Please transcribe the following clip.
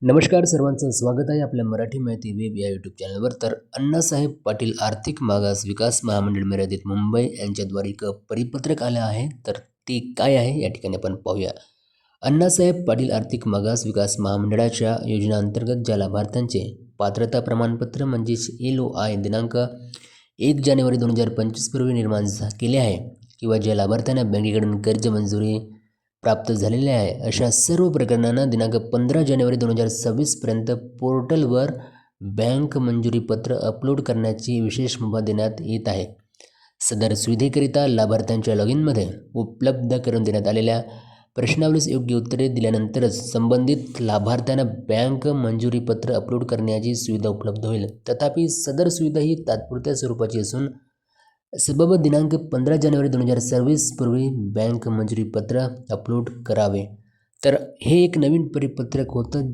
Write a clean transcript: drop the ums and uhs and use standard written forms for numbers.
नमस्कार, सर्वांचं स्वागत आहे आपल्या मराठी माहिती वेब या यूट्यूब चॅनलवर. तर अण्णासाहेब पाटील आर्थिक मागास विकास महामंडळ मर्यादित मुंबई यांच्याद्वारे एक परिपत्रक आलं आहे. तर ते काय आहे या ठिकाणी आपण पाहूया. अण्णासाहेब पाटील आर्थिक मागास विकास महामंडळाच्या योजनांतर्गत ज्या लाभार्थ्यांचे पात्रता प्रमाणपत्र म्हणजेच LOI दिनांक 1 जानेवारी 2025 पूर्वी निर्माण केले आहे किंवा ज्या लाभार्थ्यांना बँकेकडून कर्ज मंजुरी प्राप्त झालेले आहे अशा सर्व प्रकरणांना दिनांक 15 जानेवारी 2026 पर्यंत पोर्टलवर बँक मंजुरी पत्र अपलोड करण्याची विशेष मुभा देण्यात येत आहे. सदर सुविधेकरिता लाभार्थ्यांच्या लॉगिनमध्ये उपलब्ध करून देण्यात आलेल्या प्रश्नावलीस योग्य उत्तरे दिल्यानंतरच संबंधित लाभार्थ्यांना बँक मंजुरी पत्र अपलोड करण्याची सुविधा उपलब्ध होईल. तथापि सदर सुविधा ही तात्पुरत्या स्वरूपाची असून सबब दिनांक 15 जानेवारी 2026 पूर्वी बँक मंजुरी पत्र अपलोड करावे. तर हे एक नवीन परिपत्रक होतं